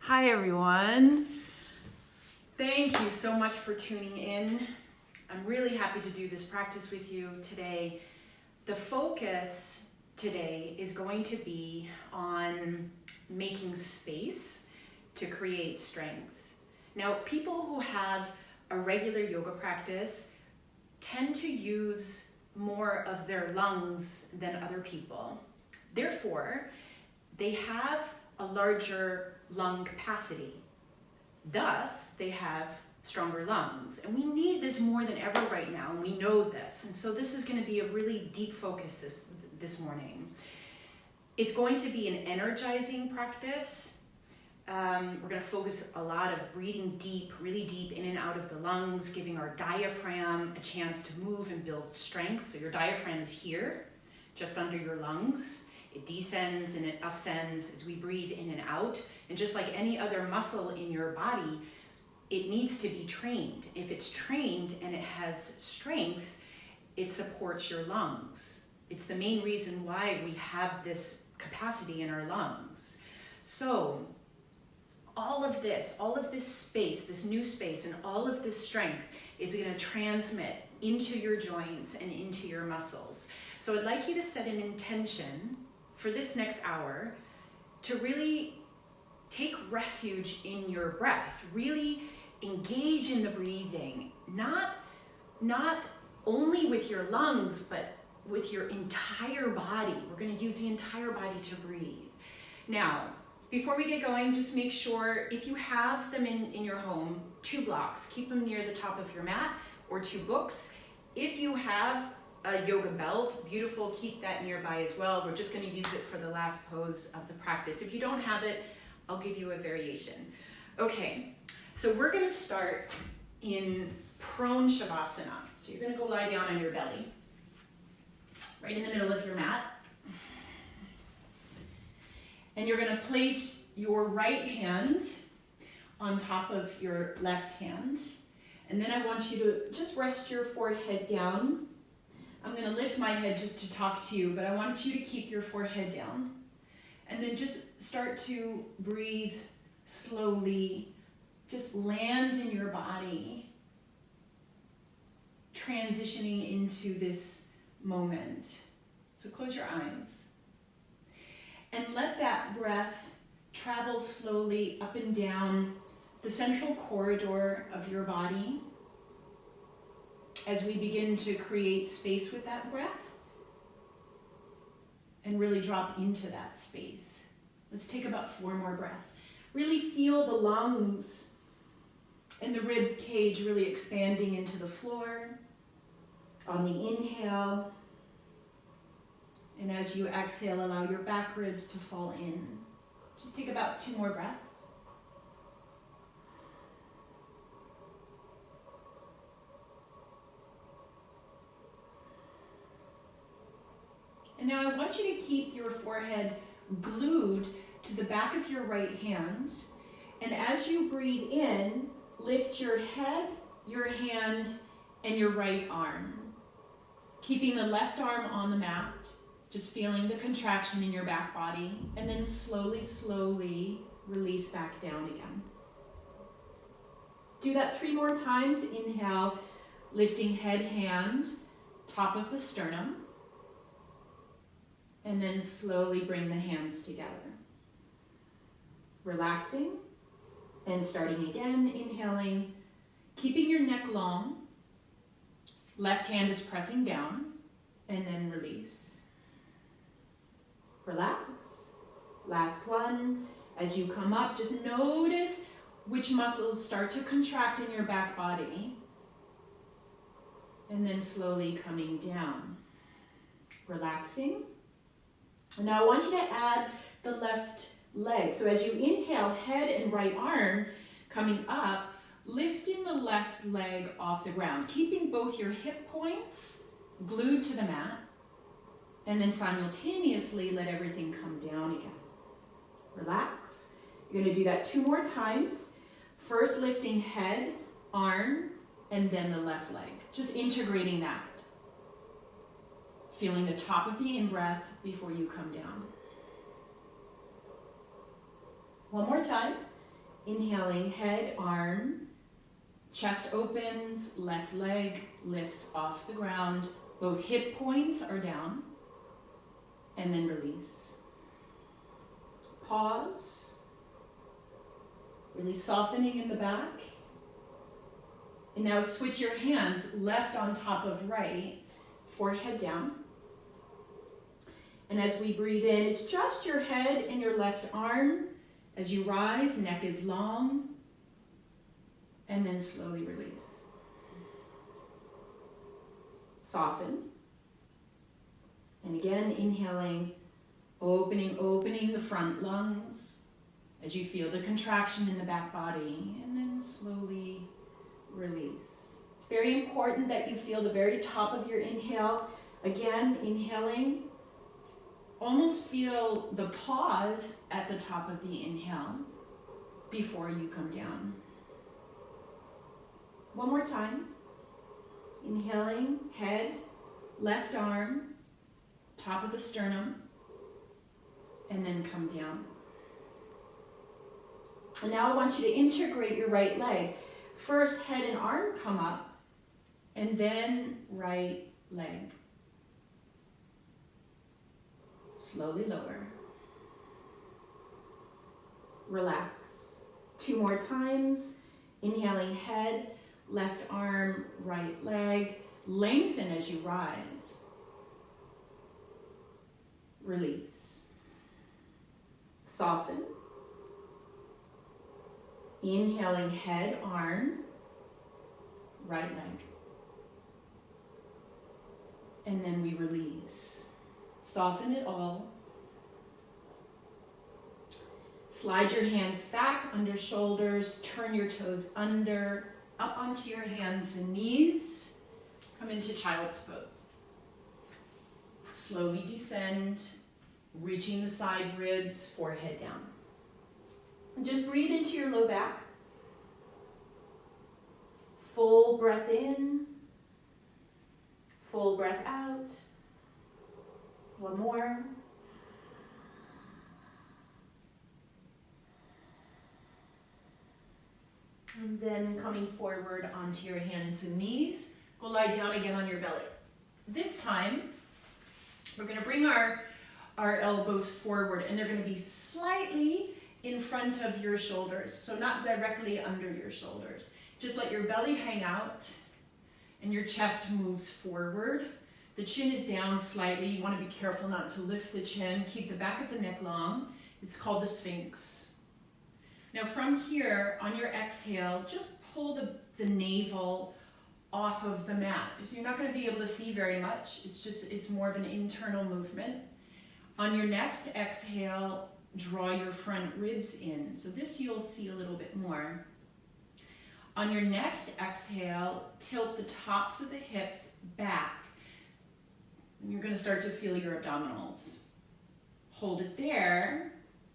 Hi everyone. Thank you so much for tuning in. I'm really happy to do this practice with you today. The focus today is going to be on making space to create strength. Now, people who have a regular yoga practice tend to use more of their lungs than other people. Therefore, they have a larger lung capacity. Thus, they have stronger lungs. And we need this more than ever right now, and we know this. And so this is going to be a really deep focus this morning. It's going to be an energizing practice. We're going to focus a lot of breathing deep, really deep in and out of the lungs, giving our diaphragm a chance to move and build strength. So your diaphragm is here, just under your lungs. It descends and it ascends as we breathe in and out. And just like any other muscle in your body, it needs to be trained. If it's trained and it has strength, it supports your lungs. It's the main reason why we have this capacity in our lungs. So all of this space, this new space, and all of this strength is going to transmit into your joints and into your muscles. So I'd like you to set an intention for this next hour to really take refuge in your breath, really engage in the breathing, not only with your lungs, but with your entire body. We're going to use the entire body to breathe. Now, before we get going, just make sure if you have them in your home, 2 blocks, keep them near the top of your mat, or 2 books. If you have a yoga belt, beautiful, keep that nearby as well. We're just going to use it for the last pose of the practice. If you don't have it, I'll give you a variation. Okay, so we're going to start in prone shavasana. So you're going to go lie down on your belly, right in the middle of your mat. And you're going to place your right hand on top of your left hand. And then I want you to just rest your forehead down. I'm going to lift my head just to talk to you, but I want you to keep your forehead down. And then just start to breathe slowly. Just land in your body, transitioning into this moment. So close your eyes. And let that breath travel slowly up and down the central corridor of your body as we begin to create space with that breath and really drop into that space. Let's take about 4 more breaths. Really feel the lungs and the rib cage really expanding into the floor on the inhale. And as you exhale, allow your back ribs to fall in. Just take about 2 more breaths. And now I want you to keep your forehead glued to the back of your right hand. And as you breathe in, lift your head, your hand, and your right arm. Keeping the left arm on the mat, just feeling the contraction in your back body, and then slowly, slowly release back down again. Do that 3 more times. Inhale, lifting head, hand, top of the sternum. And then slowly bring the hands together. Relaxing and starting again, inhaling, keeping your neck long. Left hand is pressing down, and then release. Relax. Last one. As you come up, just notice which muscles start to contract in your back body, and then slowly coming down. Relaxing. And now I want you to add the left leg. So as you inhale, head and right arm coming up, lifting the left leg off the ground, keeping both your hip points glued to the mat, and then simultaneously let everything come down again. Relax. You're going to do that 2 more times. First lifting head, arm, and then the left leg. Just integrating that. Feeling the top of the in-breath before you come down. One more time. Inhaling, head, arm, chest opens, left leg lifts off the ground. Both hip points are down. And then release. Pause. Really softening in the back. And now switch your hands left on top of right, forehead down. And as we breathe in, it's just your head and your left arm. As you rise, neck is long. And then slowly release. Soften. And again, inhaling, opening the front lungs as you feel the contraction in the back body. And then slowly release. It's very important that you feel the very top of your inhale. Again, inhaling. Almost feel the pause at the top of the inhale before you come down. One more time. Inhaling, head, left arm, top of the sternum, and then come down. And now I want you to integrate your right leg. First, head and arm come up, and then right leg. Slowly lower. Relax. 2 more times. Inhaling, head, left arm, right leg. Lengthen as you rise. Release. Soften. Inhaling, head, arm, right leg. And then we release. Soften it all. Slide your hands back under shoulders. Turn your toes under, up onto your hands and knees. Come into child's pose. Slowly descend, reaching the side ribs, forehead down. And just breathe into your low back. Full breath in, full breath out. One more. And then coming forward onto your hands and knees, go lie down again on your belly. This time, we're going to bring our elbows forward, and they're going to be slightly in front of your shoulders, so not directly under your shoulders. Just let your belly hang out, and your chest moves forward. The chin is down slightly. You want to be careful not to lift the chin. Keep the back of the neck long. It's called the Sphinx. Now from here, on your exhale, just pull the navel off of the mat. So you're not going to be able to see very much. It's more of an internal movement. On your next exhale, draw your front ribs in. So this you'll see a little bit more. On your next exhale, tilt the tops of the hips back. And you're going to start to feel your abdominals. Hold it there.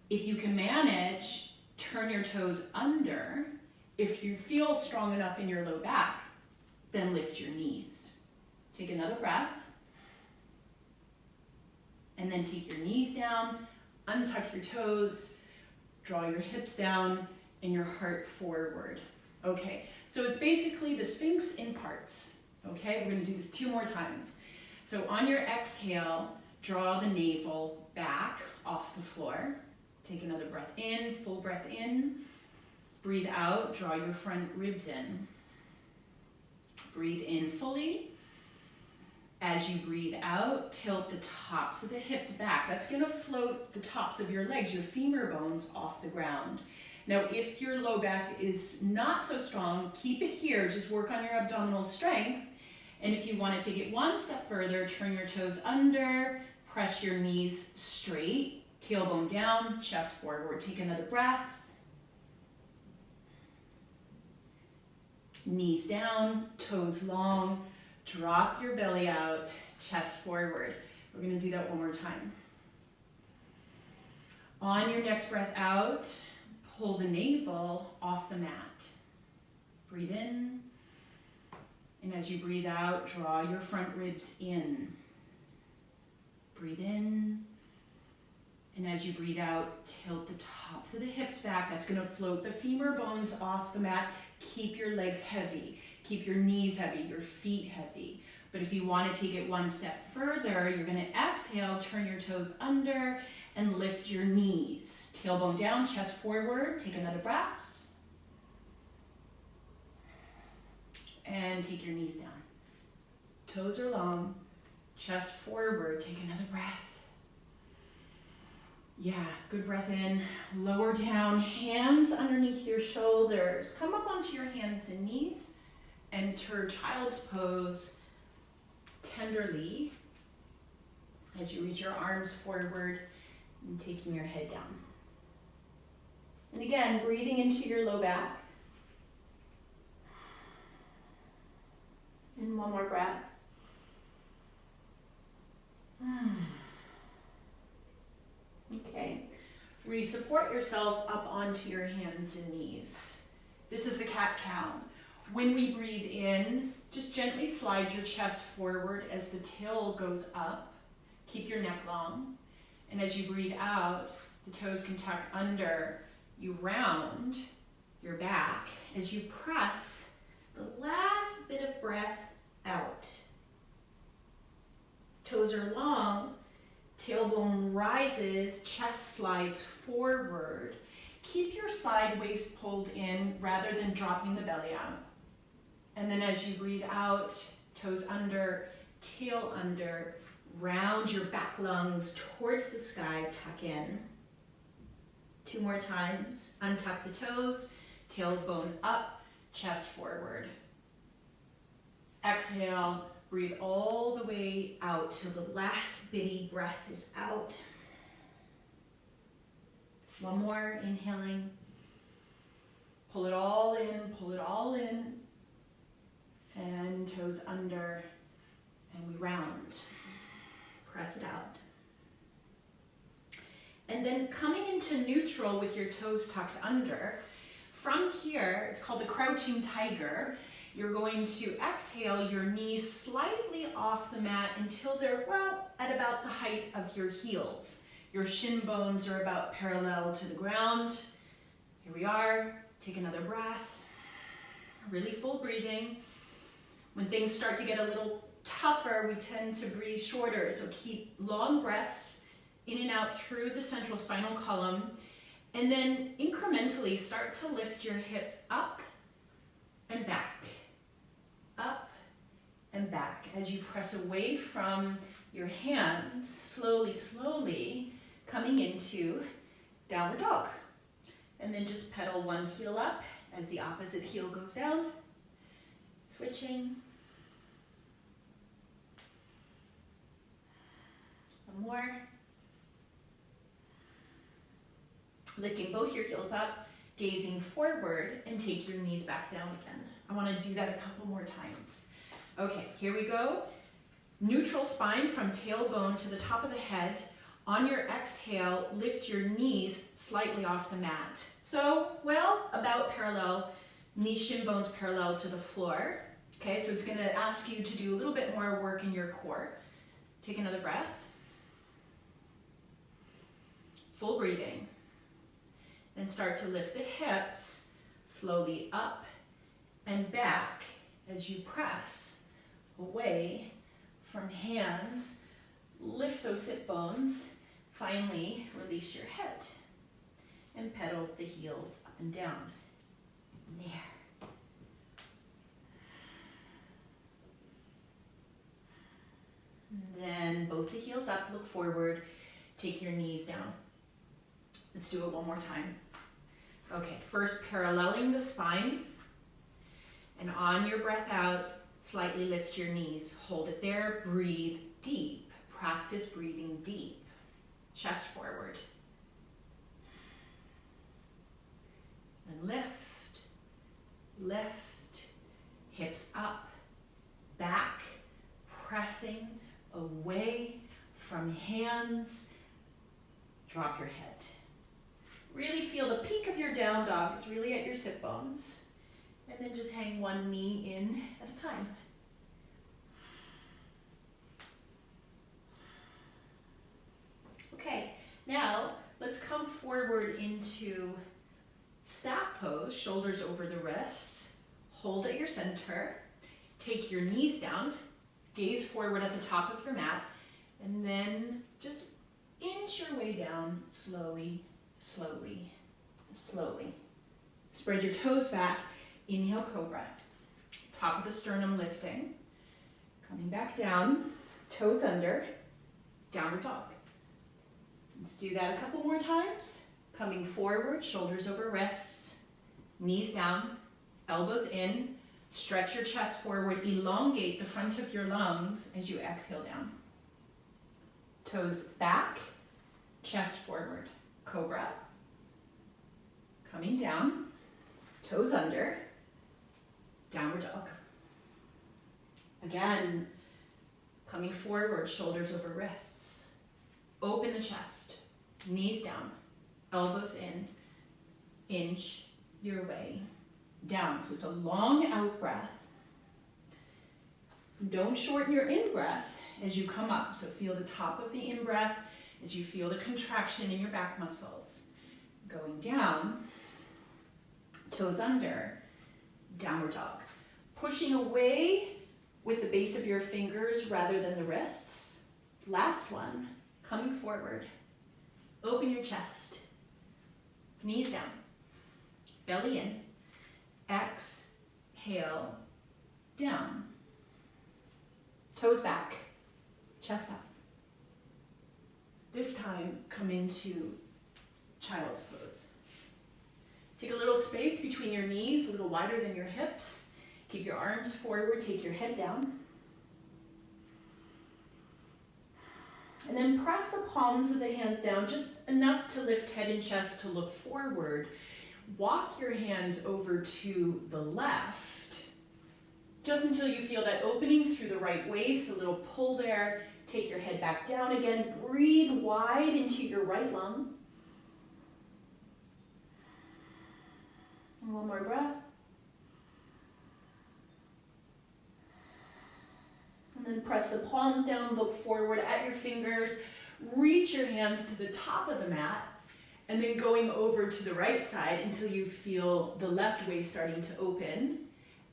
If you can manage, turn your toes under. If you feel strong enough in your low back, then lift your knees. Take another breath. And then take your knees down, untuck your toes, draw your hips down, and your heart forward. Okay, so it's basically the Sphinx in parts. Okay, we're going to do this 2 more times. So on your exhale, draw the navel back off the floor. Take another breath in, full breath in. Breathe out, draw your front ribs in. Breathe in fully. As you breathe out, tilt the tops of the hips back. That's going to float the tops of your legs, your femur bones, off the ground. Now, if your low back is not so strong, keep it here. Just work on your abdominal strength. And if you want to take it one step further, turn your toes under, press your knees straight, tailbone down, chest forward. Take another breath. Knees down, toes long, drop your belly out, chest forward. We're going to do that one more time. On your next breath out, pull the navel off the mat. Breathe in. And as you breathe out, draw your front ribs in. Breathe in. And as you breathe out, tilt the tops of the hips back. That's gonna float the femur bones off the mat. Keep your legs heavy. Keep your knees heavy, your feet heavy. But if you want to take it one step further, you're gonna exhale, turn your toes under, and lift your knees. Tailbone down, chest forward. Take another breath. And take your knees down. Toes are long, chest forward. Take another breath. Yeah, good breath in. Lower down, hands underneath your shoulders. Come up onto your hands and knees. Enter child's pose tenderly as you reach your arms forward and taking your head down. And again, breathing into your low back. And one more breath. Okay. Re-support yourself up onto your hands and knees. This is the cat-cow. When we breathe in, just gently slide your chest forward as the tail goes up. Keep your neck long. And as you breathe out, the toes can tuck under. You round your back as you press the last bit of breath out. Toes are long, tailbone rises, chest slides forward. Keep your side waist pulled in rather than dropping the belly out. And then as you breathe out, toes under, tail under, round your back lungs towards the sky, tuck in. 2 more times. Untuck the toes, tailbone up, chest forward. Exhale, breathe all the way out till the last bitty breath is out. One more, inhaling. Pull it all in, pull it all in. And toes under, and we round. Press it out. And then coming into neutral with your toes tucked under, from here, it's called the crouching tiger. You're going to exhale your knees slightly off the mat until they're, well, at about the height of your heels. Your shin bones are about parallel to the ground. Here we are. Take another breath. Really full breathing. When things start to get a little tougher, we tend to breathe shorter. So keep long breaths in and out through the central spinal column. And then incrementally start to lift your hips up and back. Up and back. As you press away from your hands, slowly, slowly coming into downward dog. And then just pedal one heel up as the opposite heel goes down. Switching. One more. Lifting both your heels up, gazing forward, and take your knees back down again. I want to do that a couple more times. Okay, here we go. Neutral spine from tailbone to the top of the head. On your exhale, lift your knees slightly off the mat. So, well, about parallel, knee shin bones parallel to the floor. Okay, so it's going to ask you to do a little bit more work in your core. Take another breath. Full breathing. Then start to lift the hips slowly up and back as you press away from hands. Lift those sit bones. Finally, release your head and pedal the heels up and down. There. And then both the heels up, look forward, take your knees down. Let's do it one more time. Okay, first paralleling the spine, and on your breath out, slightly lift your knees. Hold it there, breathe deep. Practice breathing deep. Chest forward. And lift, lift, hips up, back, pressing away from hands. Drop your head. Really feel the peak of your down dog is really at your sit bones. And then just hang one knee in at a time. Okay, Now, let's come forward into staff pose, shoulders over the wrists. Hold at your center. Take your knees down. Gaze forward at the top of your mat. And then just inch your way down slowly, slowly, slowly. Spread your toes back. Inhale, cobra. Top of the sternum lifting. Coming back down. Toes under. Downward dog. Let's do that a couple more times. Coming forward, shoulders over wrists. Knees down. Elbows in. Stretch your chest forward. Elongate the front of your lungs as you exhale down. Toes back. Chest forward. Cobra. Coming down. Toes under. Downward dog. Again, coming forward, shoulders over wrists. Open the chest. Knees down. Elbows in. Inch your way down. So it's a long out breath. Don't shorten your in-breath as you come up. So feel the top of the in-breath as you feel the contraction in your back muscles. Going down, toes under, downward dog. Pushing away with the base of your fingers rather than the wrists. Last one, coming forward. Open your chest. Knees down. Belly in. Exhale, down. Toes back. Chest up. This time, come into child's pose. Take a little space between your knees, a little wider than your hips. Keep your arms forward, take your head down. And then press the palms of the hands down, just enough to lift head and chest to look forward. Walk your hands over to the left, just until you feel that opening through the right waist, a little pull there. Take your head back down again. Breathe wide into your right lung. And one more breath. And then press the palms down, look forward at your fingers. Reach your hands to the top of the mat. And then going over to the right side until you feel the left waist starting to open.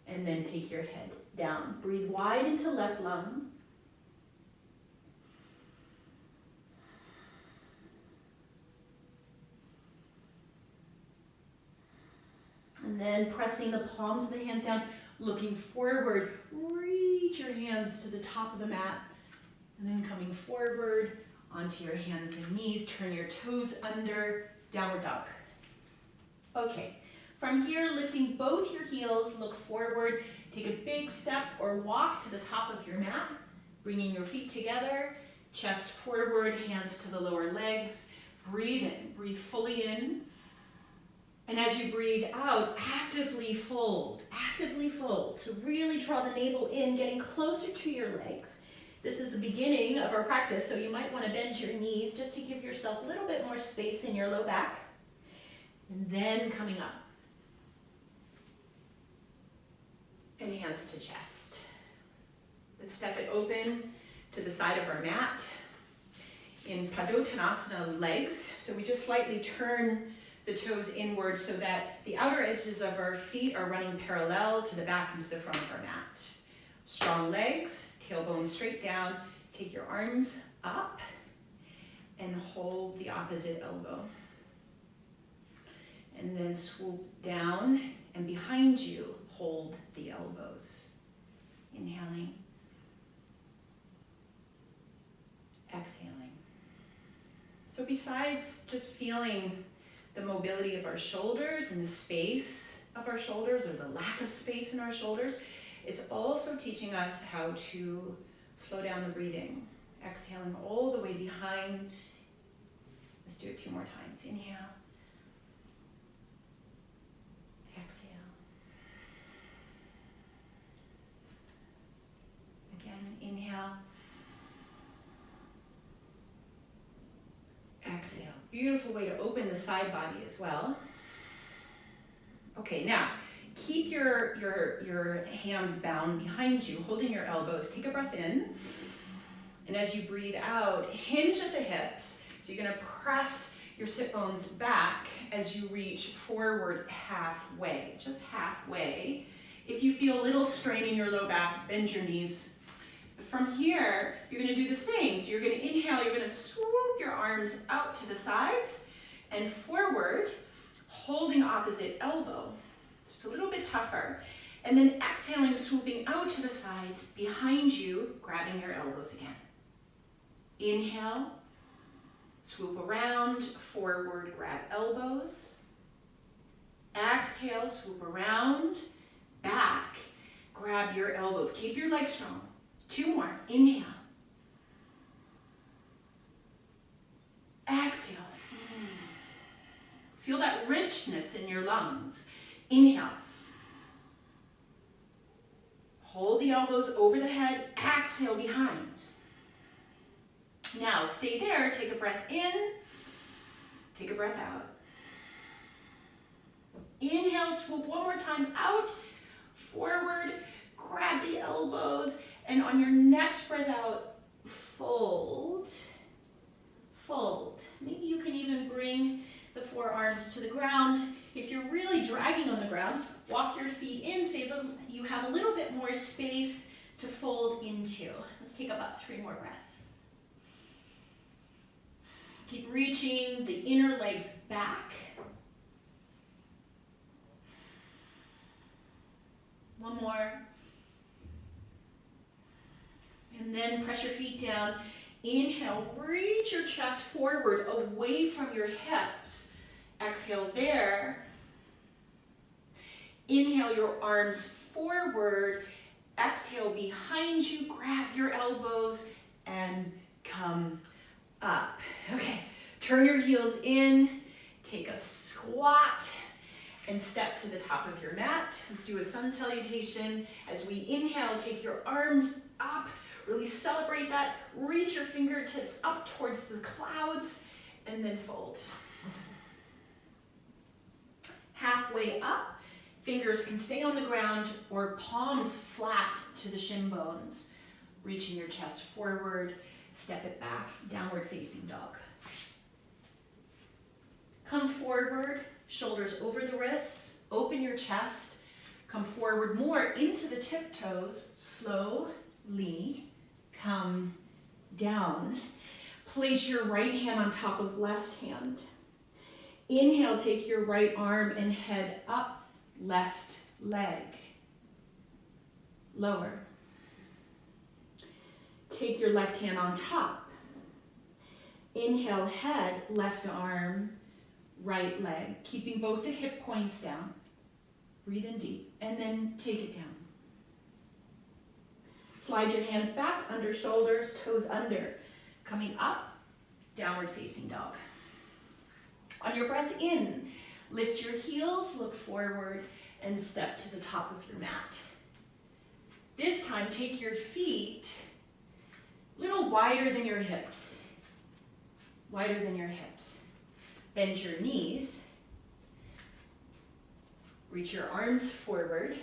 And then take your head down. Breathe wide into left lung. And then pressing the palms of the hands down, looking forward. Reach your hands to the top of the mat. And then coming forward onto your hands and knees. Turn your toes under, downward dog. Okay, from here, lifting both your heels, look forward. Take a big step or walk to the top of your mat. Bringing your feet together, chest forward, hands to the lower legs. Breathe in, breathe fully in. And as you breathe out, actively fold to really draw the navel in, getting closer to your legs. This is the beginning of our practice, so you might want to bend your knees just to give yourself a little bit more space in your low back. And then coming up. And hands to chest. Let's step it open to the side of our mat. In Padottanasana, legs. So we just slightly turn the toes inward so that the outer edges of our feet are running parallel to the back and to the front of our mat. Strong legs, tailbone straight down. Take your arms up and hold the opposite elbow. And then swoop down, and behind you, hold the elbows. Inhaling. Exhaling. So besides just feeling the mobility of our shoulders and the space of our shoulders, or the lack of space in our shoulders, it's also teaching us how to slow down the breathing. Exhaling all the way behind. Let's do it 2 more times. Inhale. Exhale. Again, inhale. Exhale. Beautiful way to open the side body as well. Okay, now keep your hands bound behind you, holding your elbows. Take a breath in. And as you breathe out, hinge at the hips. So So you're gonna press your sit bones back as you reach forward halfway, just halfway. If you feel a little strain in your low back, bend your knees. From here, you're gonna do the same. So you're gonna inhale, you're gonna swoop your arms out to the sides and forward, holding opposite elbow. It's a little bit tougher. And then exhaling, swooping out to the sides, behind you, grabbing your elbows again. Inhale, swoop around, forward, grab elbows. Exhale, swoop around, back, grab your elbows. Keep your legs strong. 2 more. Inhale. Exhale. Feel that richness in your lungs. Inhale. Hold the elbows over the head. Exhale behind. Now stay there. Take a breath in. Take a breath out. Inhale, swoop one more time out. Forward. Grab the elbows. And on your next breath out, fold. Fold. Maybe you can even bring the forearms to the ground. If you're really dragging on the ground, walk your feet in so you have a little bit more space to fold into. Let's take about 3 more breaths. Keep reaching the inner legs back. One more. And then press your feet down. Inhale, reach your chest forward away from your hips. Exhale there. Inhale your arms forward. Exhale behind you. Grab your elbows and come up. Okay, turn your heels in. Take a squat and step to the top of your mat. Let's do a sun salutation. As we inhale, take your arms up. Really celebrate that. Reach your fingertips up towards the clouds and then fold. Halfway up, fingers can stay on the ground or palms flat to the shin bones. Reaching your chest forward, step it back, downward facing dog. Come forward, shoulders over the wrists, open your chest. Come forward more into the tiptoes, slowly. Come down. Place your right hand on top of left hand. Inhale, take your right arm and head up, left leg. Lower. Take your left hand on top. Inhale, head, left arm, right leg, keeping both the hip points down. Breathe in deep, and then take it down. Slide your hands back, under shoulders, toes under. Coming up, downward facing dog. On your breath in, lift your heels, look forward, and step to the top of your mat. This time, take your feet a little wider than your hips. Wider than your hips. Bend your knees. Reach your arms forward.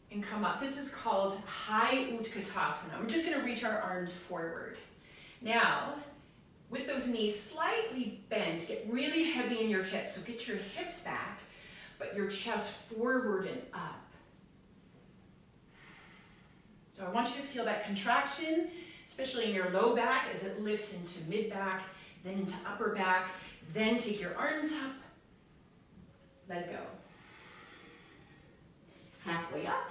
And come up. This is called High Utkatasana. We're just going to reach our arms forward. Now, with those knees slightly bent, get really heavy in your hips. So get your hips back, but your chest forward and up. So I want you to feel that contraction, especially in your low back as it lifts into mid back, then into upper back. Then take your arms up. Let it go. Halfway up.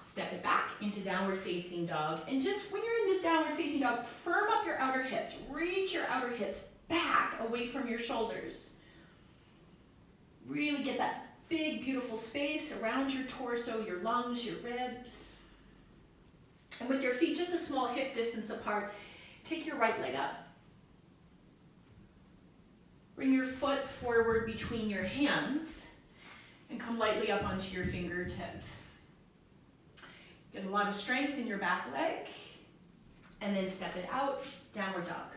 Step it back into downward facing dog. And just when you're in this downward facing dog, firm up your outer hips. Reach your outer hips back away from your shoulders. Really get that big, beautiful space around your torso, your lungs, your ribs. And with your feet just a small hip distance apart, take your right leg up. Bring your foot forward between your hands and come lightly up onto your fingertips. Get a lot of strength in your back leg, and then step it out, downward dog.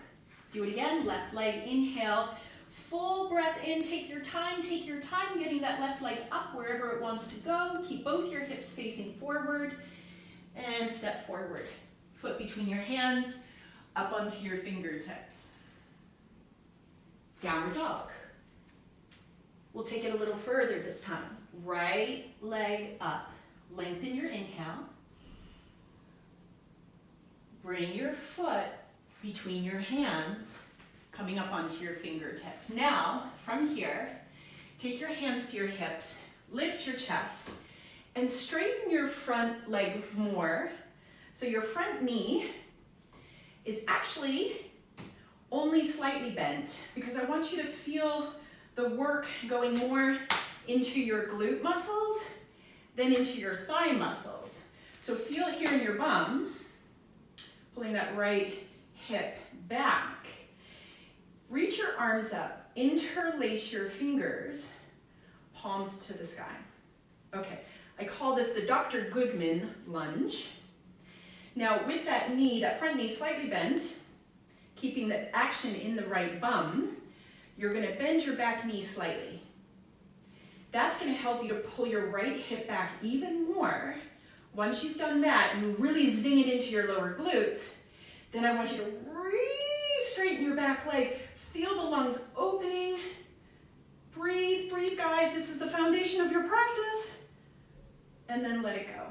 Do it again, left leg, inhale, full breath in, take your time getting that left leg up wherever it wants to go. Keep both your hips facing forward, and step forward. Foot between your hands, up onto your fingertips. Downward dog. We'll take it a little further this time. Right leg up. Lengthen your inhale. Bring your foot between your hands, coming up onto your fingertips. Now, from here, take your hands to your hips, lift your chest, and straighten your front leg more. So your front knee is actually only slightly bent, because I want you to feel the work going more into your glute muscles than into your thigh muscles. So feel it here in your bum, pulling that right hip back. Reach your arms up, interlace your fingers, palms to the sky. Okay, I call this the Dr. Goodman Lunge. Now with that knee, that front knee slightly bent, keeping the action in the right bum, you're gonna bend your back knee slightly. That's gonna help you to pull your right hip back even more. Once you've done that, you really zing it into your lower glutes, then I want you to re-straighten your back leg. Feel the lungs opening. Breathe, breathe, guys. This is the foundation of your practice. And then let it go.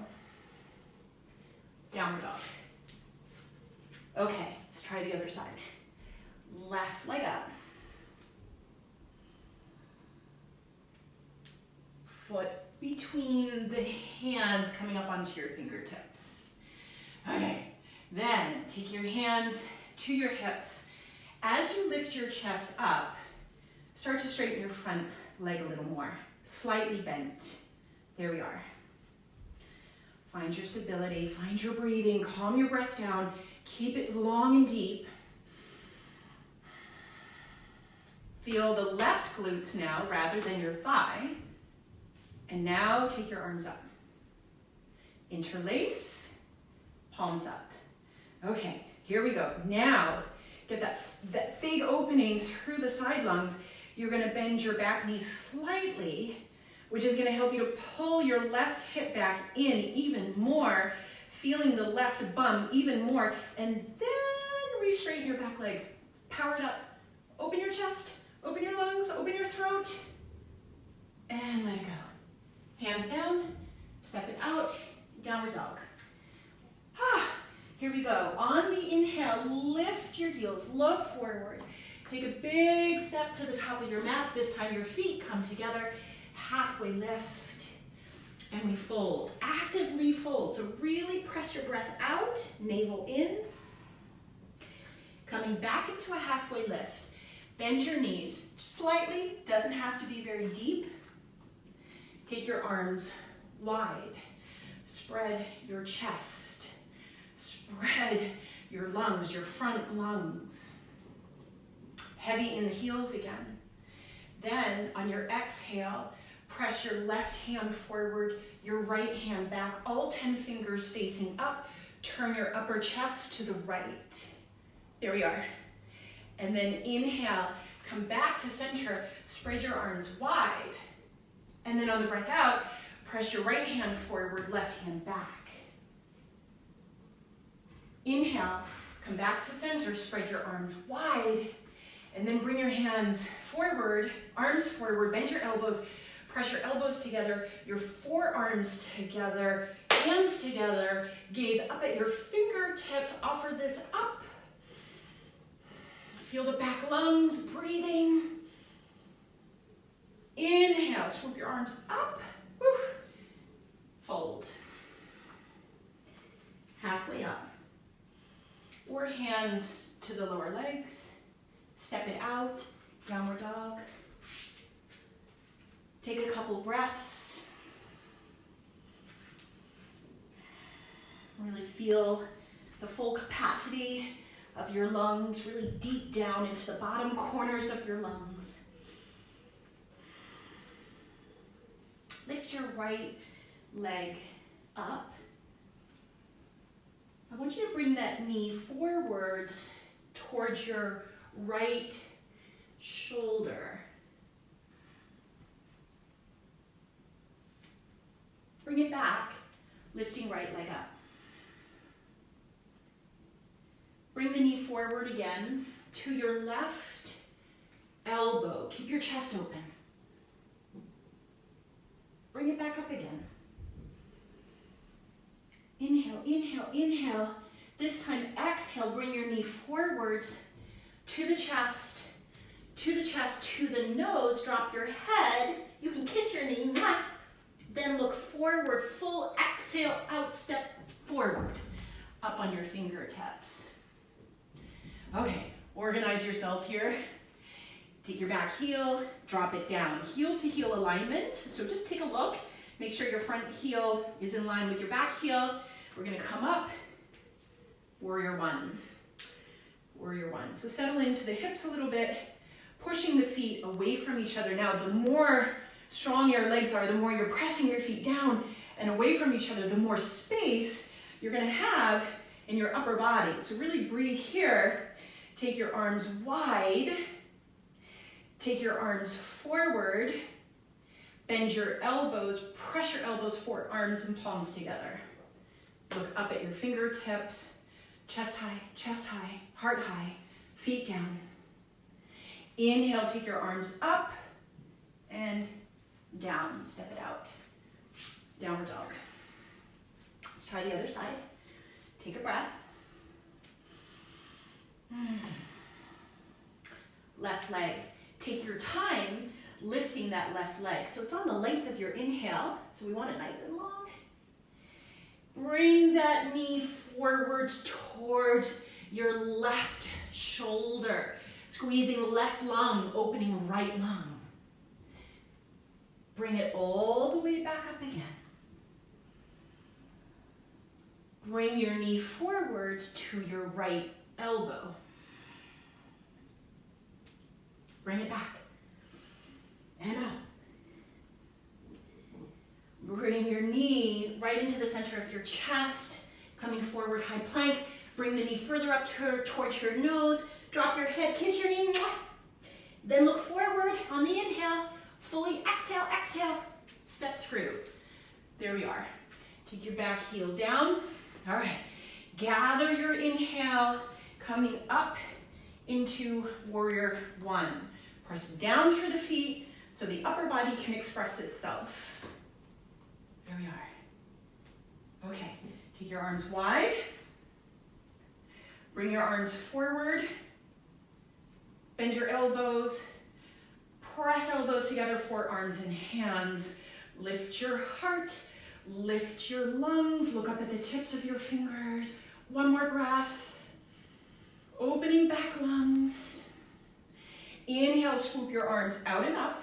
Downward dog. Okay, let's try the other side. Left leg up. Foot between the hands coming up onto your fingertips. Okay, then take your hands to your hips. As you lift your chest up, start to straighten your front leg a little more. Slightly bent. There we are. Find your stability, find your breathing, calm your breath down, keep it long and deep. Feel the left glutes now rather than your thigh. And now take your arms up. Interlace, palms up. Okay, here we go. Now, get that big opening through the side lungs. You're gonna bend your back knee slightly, which is gonna help you to pull your left hip back in even more, feeling the left bum even more, and then re-straighten your back leg. Power it up. Open your chest, open your lungs, open your throat, and let it go. Hands down, step it out, downward dog. Here we go. On the inhale, lift your heels, look forward. Take a big step to the top of your mat. This time your feet come together, halfway lift, and we fold. Active refold, so really press your breath out, navel in. Coming back into a halfway lift. Bend your knees slightly, doesn't have to be very deep. Take your arms wide. Spread your chest. Spread your lungs, your front lungs. Heavy in the heels again. Then on your exhale, press your left hand forward, your right hand back, all 10 fingers facing up. Turn your upper chest to the right. There we are. And then inhale, come back to center, spread your arms wide. And then on the breath out, press your right hand forward, left hand back. Inhale, come back to center, spread your arms wide, and then bring your hands forward, arms forward, bend your elbows, press your elbows together, your forearms together, hands together, gaze up at your fingertips, offer this up. Feel the back lungs, breathing. Inhale, swoop your arms up, woof. Fold. Halfway up. Or hands to the lower legs. Step it out, downward dog. Take a couple breaths. Really feel the full capacity of your lungs, really deep down into the bottom corners of your lungs. Lift your right leg up. I want you to bring that knee forwards towards your right shoulder. Bring it back, lifting right leg up. Bring the knee forward again to your left elbow. Keep your chest open. Bring it back up again. Inhale, inhale, inhale. This time, exhale, bring your knee forwards to the chest, to the nose. Drop your head. You can kiss your knee. Then look forward, full exhale, out, step forward. Up on your fingertips. Okay, organize yourself here. Take your back heel, drop it down. Heel to heel alignment. So just take a look. Make sure your front heel is in line with your back heel. We're gonna come up, warrior one. Warrior one. So settle into the hips a little bit, pushing the feet away from each other. Now, the more strong your legs are, the more you're pressing your feet down and away from each other, the more space you're gonna have in your upper body. So really breathe here. Take your arms wide. Take your arms forward. Bend your elbows, press your elbows, forearms and palms together. Look up at your fingertips, chest high, heart high, feet down. Inhale, take your arms up and down, step it out. Downward dog. Let's try the other side. Take a breath. Left leg. Take your time lifting that left leg. So it's on the length of your inhale, so we want it nice and long. Bring that knee forwards towards your left shoulder. Squeezing left lung, opening right lung. Bring it all the way back up again. Bring your knee forwards to your right elbow. Bring it back. And up. Bring your knee right into the center of your chest, coming forward, high plank. Bring the knee further up towards your nose. Drop your head, kiss your knee. Then look forward on the inhale. Fully exhale, exhale. Step through. There we are. Take your back heel down. All right. Gather your inhale, coming up into warrior one. Press down through the feet so the upper body can express itself. There we are. Okay, take your arms wide. Bring your arms forward. Bend your elbows. Press elbows together, forearms and hands. Lift your heart. Lift your lungs. Look up at the tips of your fingers. One more breath. Opening back lungs. Inhale, swoop your arms out and up.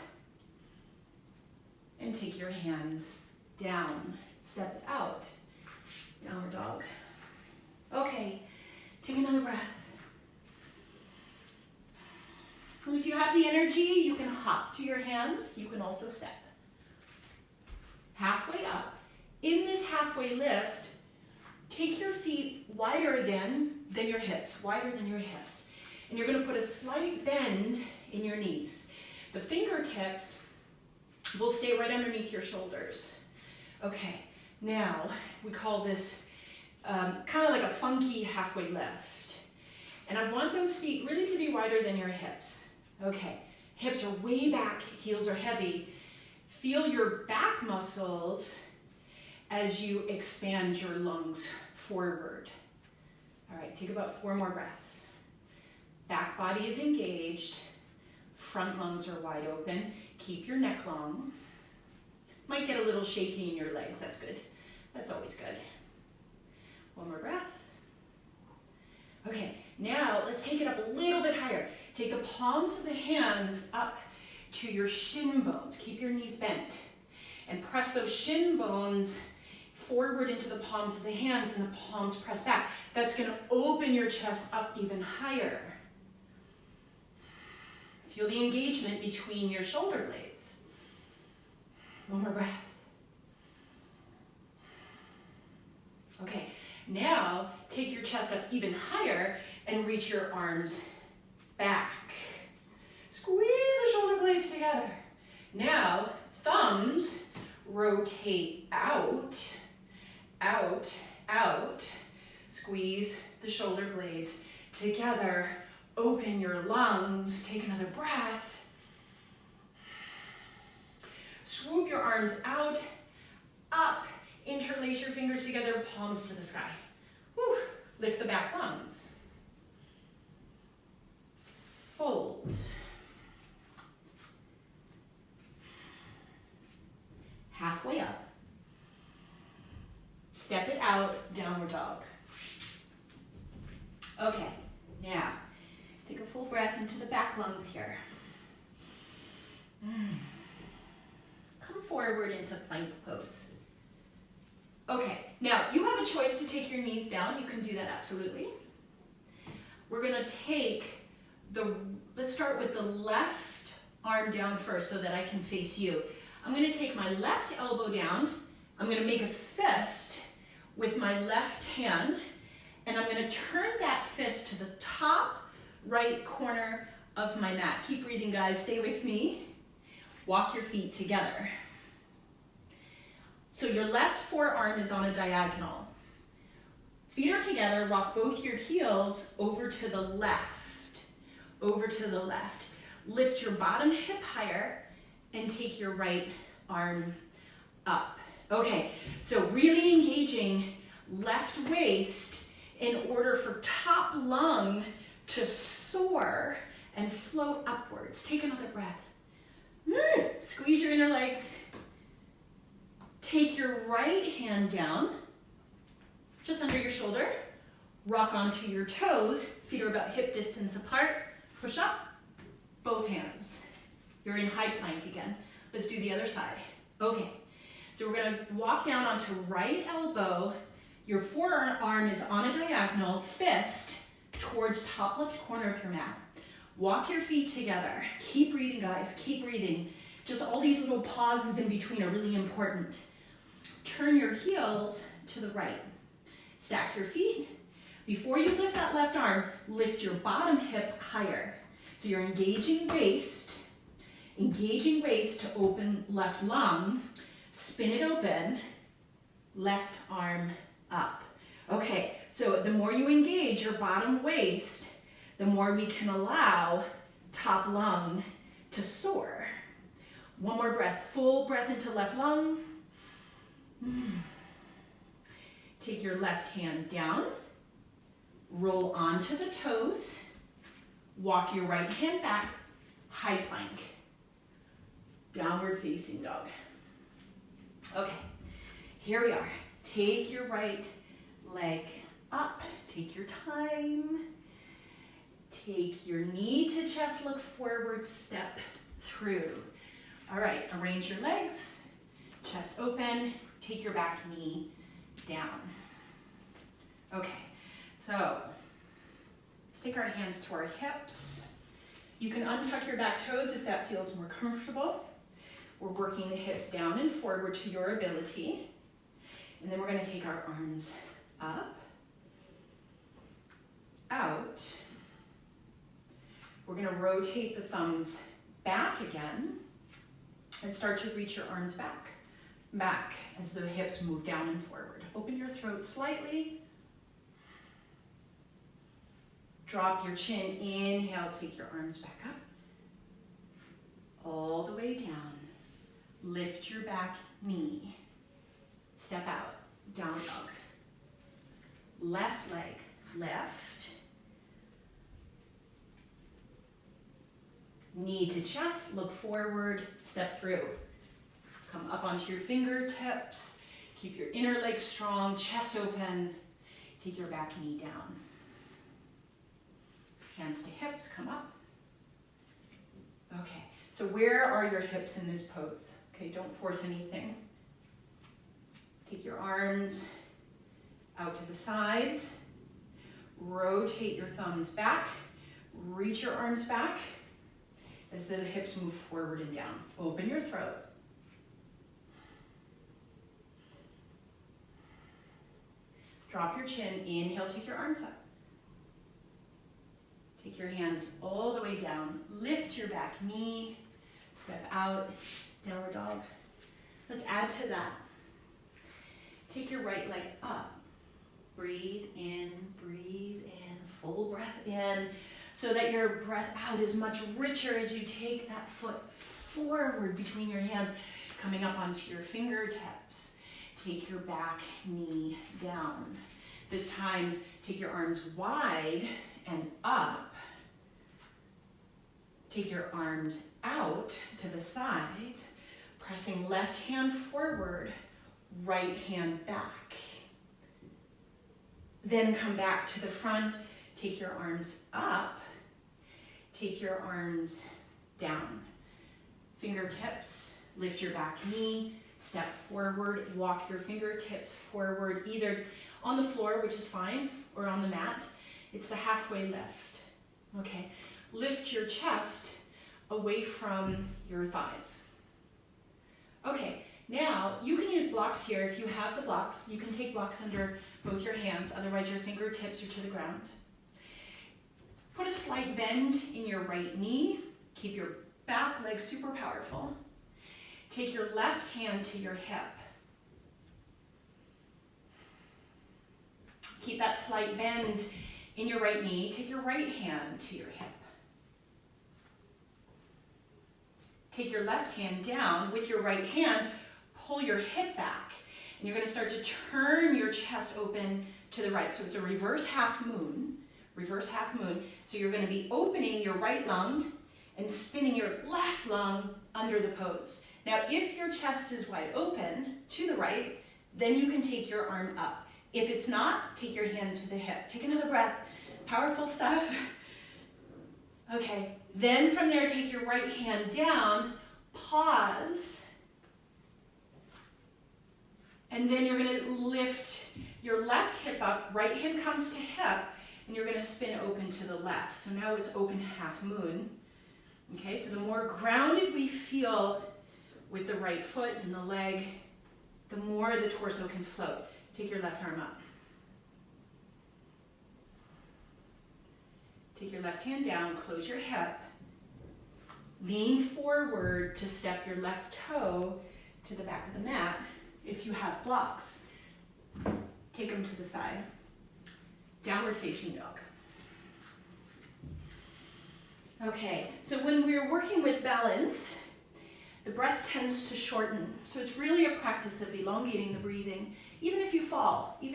And take your hands down. Step out. Downward dog. Okay, take another breath. And if you have the energy, you can hop to your hands. You can also step. Halfway up. In this halfway lift, take your feet wider again than your hips, wider than your hips. And you're going to put a slight bend in your knees. The fingertips will stay right underneath your shoulders. Okay, now we call this kind of like a funky halfway lift. And I want those feet really to be wider than your hips. Okay, hips are way back, heels are heavy. Feel your back muscles as you expand your lungs forward. All right, take about 4 more breaths. Back body is engaged. Front lungs are wide open. Keep your neck long. Might get a little shaky in your legs. That's good. That's always good. 1 more breath. Okay, now let's take it up a little bit higher. Take the palms of the hands up to your shin bones. Keep your knees bent. And press those shin bones forward into the palms of the hands, and the palms press back. That's going to open your chest up even higher. Feel the engagement between your shoulder blades. 1 more breath. Okay, now take your chest up even higher and reach your arms back. Squeeze the shoulder blades together. Now, thumbs rotate out, out, out. Squeeze the shoulder blades together. Open your lungs. Take another breath. Swoop your arms out, up. Interlace your fingers together, palms to the sky. Woo. Lift the back lungs. Fold. Halfway up. Step it out, downward dog. Okay, now take a full breath into the back lungs here. Come forward into plank pose. Okay, now you have a choice to take your knees down. You can do that absolutely. We're gonna take let's start with the left arm down first so that I can face you. I'm gonna take my left elbow down. I'm gonna make a fist with my left hand, and I'm gonna turn that fist to the top right corner of my mat. Keep breathing, guys, stay with me. Walk your feet together. So your left forearm is on a diagonal. Feet are together, rock both your heels over to the left, over to the left. Lift your bottom hip higher and take your right arm up. Okay, so really engaging left waist in order for top lung to soar and float upwards. Take another breath. Squeeze your inner legs. Take your right hand down, just under your shoulder. Rock onto your toes. Feet are about hip distance apart. Push up, both hands. You're in high plank again. Let's do the other side. Okay, so we're gonna walk down onto right elbow. Your forearm is on a diagonal, fist towards top left corner of your mat. Walk your feet together. Keep breathing, guys, keep breathing. Just all these little pauses in between are really important. Turn your heels to the right. Stack your feet. Before you lift that left arm, lift your bottom hip higher. So you're engaging waist to open left lung. Spin it open, left arm up. Okay, so the more you engage your bottom waist, the more we can allow top lung to soar. One more breath, full breath into left lung. Take your left hand down, roll onto the toes, walk your right hand back, high plank, downward facing dog. Okay, here we are. Take your right leg up, take your time. Take your knee to chest, look forward, step through. All right, arrange your legs, chest open, take your back knee down. Okay, so stick our hands to our hips. You can untuck your back toes if that feels more comfortable. We're working the hips down and forward to your ability. And then we're gonna take our arms up, out. We're gonna rotate the thumbs back again and start to reach your arms back as the hips move down and forward. Open your throat slightly. Drop your chin, inhale, take your arms back up. All the way down. Lift your back knee. Step out, down dog. Left leg, left. Knee to chest, look forward, step through. Come up onto your fingertips. Keep your inner leg strong, chest open. Take your back knee down. Hands to hips, come up. Okay, so where are your hips in this pose? Okay, don't force anything. Take your arms out to the sides. Rotate your thumbs back. Reach your arms back as the hips move forward and down. Open your throat. Drop your chin. Inhale, take your arms up. Take your hands all the way down. Lift your back knee. Step out, downward dog. Let's add to that. Take your right leg up. Breathe in, full breath in so that your breath out is much richer as you take that foot forward between your hands, coming up onto your fingertips. Take your back knee down. This time, take your arms wide and up. Take your arms out to the sides, pressing left hand forward, right hand back. Then come back to the front, take your arms up, take your arms down. Fingertips, lift your back knee, step forward, walk your fingertips forward, either on the floor, which is fine, or on the mat. It's the halfway lift. Okay, lift your chest away from your thighs. Okay, now you can use blocks here. If you have the blocks, you can take blocks under both your hands, otherwise your fingertips are to the ground. Put a slight bend in your right knee. Keep your back leg super powerful. Take your left hand to your hip. Keep that slight bend in your right knee. Take your right hand to your hip. Take your left hand down. With your right hand, pull your hip back. And you're going to start to turn your chest open to the right. So it's a reverse half moon. Reverse half moon. So you're going to be opening your right lung and spinning your left lung under the pose. Now, if your chest is wide open to the right, then you can take your arm up. If it's not, take your hand to the hip. Take another breath. Powerful stuff. Okay, then from there, take your right hand down, pause, and then you're going to lift your left hip up, right hand comes to hip, and you're going to spin open to the left. So now it's open half moon. Okay, so the more grounded we feel with the right foot and the leg, the more the torso can float. Take your left arm up. Take your left hand down, close your hip. Lean forward to step your left toe to the back of the mat. If you have blocks, take them to the side. Downward facing dog. Okay, so when we're working with balance, the breath tends to shorten. So it's really a practice of elongating the breathing. Even if you fall, it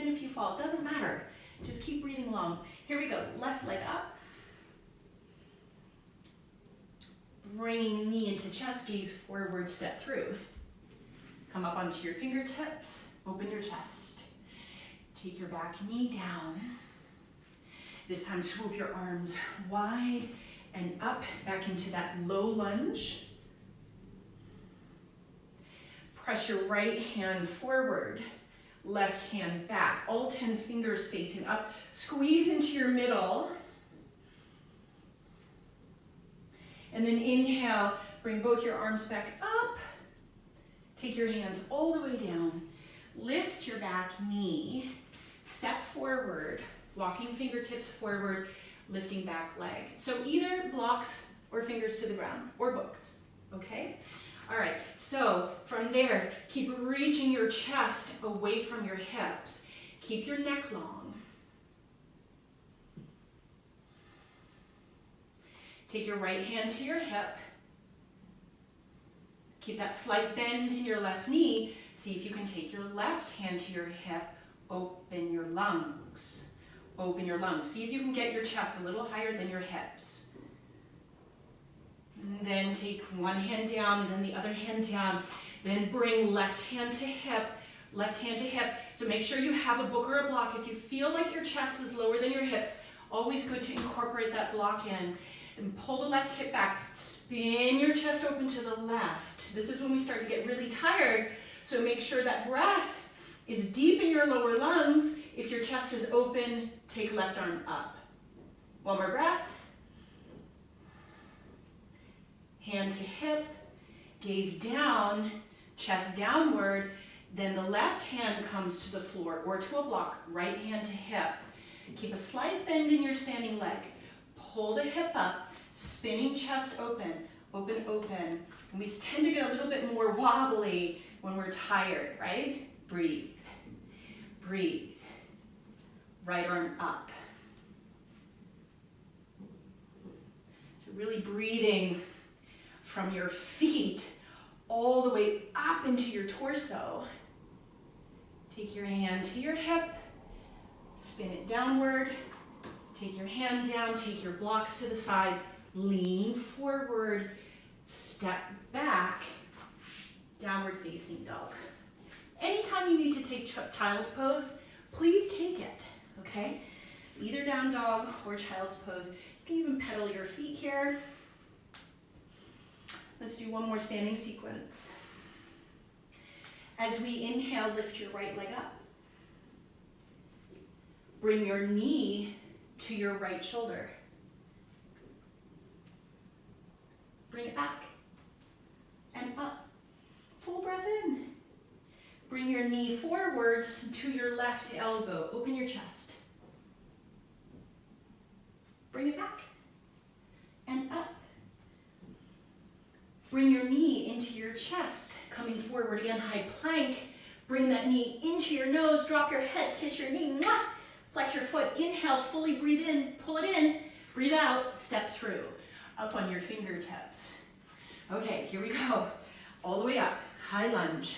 doesn't matter. Just keep breathing long. Here we go, left leg up. Bringing knee into chest, gaze forward, step through. Come up onto your fingertips, open your chest. Take your back knee down. This time swoop your arms wide and up, back into that low lunge. Press your right hand forward, left hand back, all 10 fingers facing up. Squeeze into your middle. And then inhale, bring both your arms back up. Take your hands all the way down. Lift your back knee. Step forward, walking fingertips forward, lifting back leg. So either blocks or fingers to the ground, or books, okay? All right, so from there, keep reaching your chest away from your hips. Keep your neck long. Take your right hand to your hip. Keep that slight bend in your left knee. See if you can take your left hand to your hip. Open your lungs. Open your lungs. See if you can get your chest a little higher than your hips. And then take one hand down, then the other hand down. Then bring left hand to hip, left hand to hip. So make sure you have a book or a block. If you feel like your chest is lower than your hips, always good to incorporate that block in. And pull the left hip back. Spin your chest open to the left. This is when we start to get really tired. So make sure that breath is deep in your lower lungs. If your chest is open, take left arm up. One more breath. Hand to hip, gaze down, chest downward. Then the left hand comes to the floor or to a block, right hand to hip. Keep a slight bend in your standing leg. Pull the hip up, spinning chest open, open, open. And we tend to get a little bit more wobbly when we're tired, right? Breathe, breathe. Right arm up. So really breathing from your feet all the way up into your torso. Take your hand to your hip, spin it downward, take your hand down, take your blocks to the sides, lean forward, step back, downward facing dog. Anytime you need to take child's pose, please take it, okay? Either down dog or child's pose. You can even pedal your feet here. Let's do one more standing sequence. As we inhale, lift your right leg up. Bring your knee to your right shoulder. Bring it back and up. Full breath in. Bring your knee forwards to your left elbow. Open your chest. Bring it back and up. Bring your knee into your chest, coming forward again, high plank. Bring that knee into your nose, drop your head, kiss your knee, mwah! Flex your foot, inhale, fully breathe in, pull it in, breathe out, step through, up on your fingertips. Okay, here we go. All the way up, high lunge,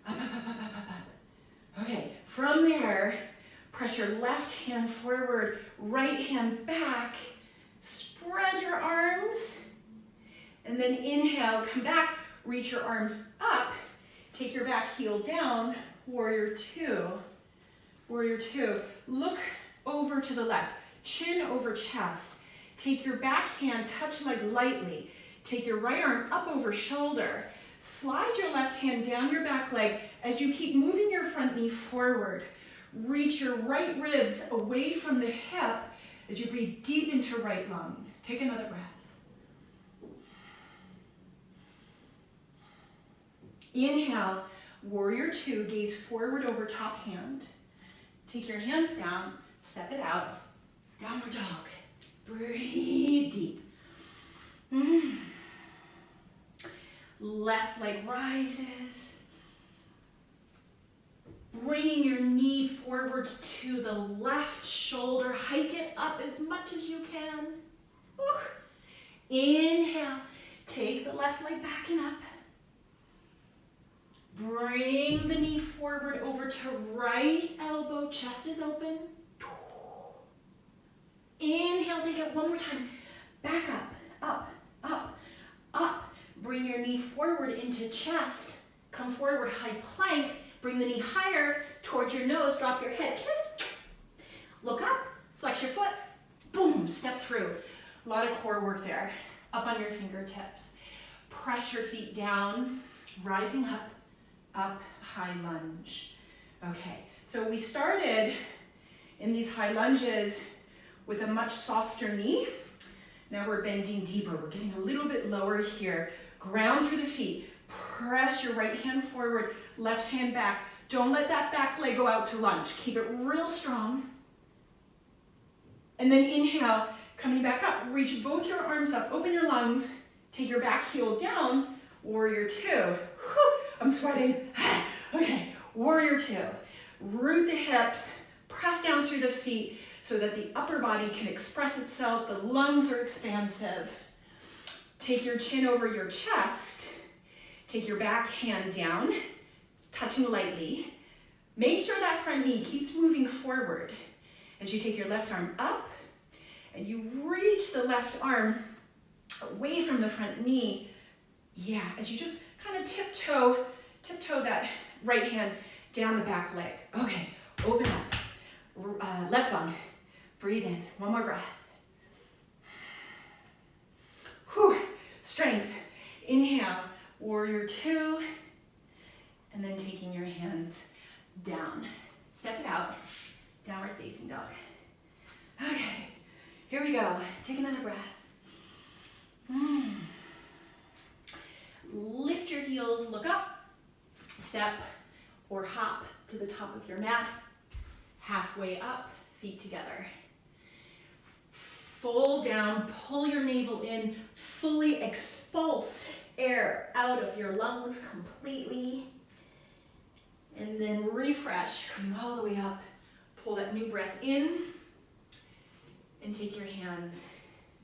up, up, up, up, up, up. Okay, from there, press your left hand forward, right hand back, spread your arms, and then inhale, come back, reach your arms up, take your back heel down, warrior two. Warrior two. Look over to the left, chin over chest. Take your back hand, touch leg lightly. Take your right arm up over shoulder. Slide your left hand down your back leg as you keep moving your front knee forward. Reach your right ribs away from the hip as you breathe deep into right lung. Take another breath. Inhale, warrior two, gaze forward over top hand. Take your hands down, step it out, downward dog. Breathe deep. Left leg rises. Bringing your knee forwards to the left shoulder. Hike it up as much as you can. Inhale, take the left leg back and up. Bring the knee forward over to right elbow, chest is open. Inhale, take it one more time. Back up, up, up, up. Bring your knee forward into chest. Come forward, high plank. Bring the knee higher towards your nose, drop your head, kiss. Look up, flex your foot, boom, step through. A lot of core work there. Up on your fingertips. Press your feet down, rising up. Up, high lunge. Okay, so we started in these high lunges with a much softer knee. Now we're bending deeper. We're getting a little bit lower here. Ground through the feet. Press your right hand forward, left hand back. Don't let that back leg go out to lunge. Keep it real strong. And then inhale, coming back up. Reach both your arms up, open your lungs. Take your back heel down, warrior two. Whew. I'm sweating. Okay, warrior two. Root the hips, press down through the feet so that the upper body can express itself, the lungs are expansive. Take your chin over your chest. Take your back hand down, touching lightly. Make sure that front knee keeps moving forward as you take your left arm up and you reach the left arm away from the front knee. Yeah, as you just kind of tiptoe that right hand down the back leg. Okay, open up. Left lung. Breathe in. One more breath. Whew. Strength. Inhale. Warrior two. And then taking your hands down. Step it out. Downward facing dog. Okay. Here we go. Take another breath. Lift your heels, look up, step or hop to the top of your mat, halfway up, feet together. Fold down, pull your navel in, fully expulse air out of your lungs completely, and then refresh, coming all the way up, pull that new breath in, and take your hands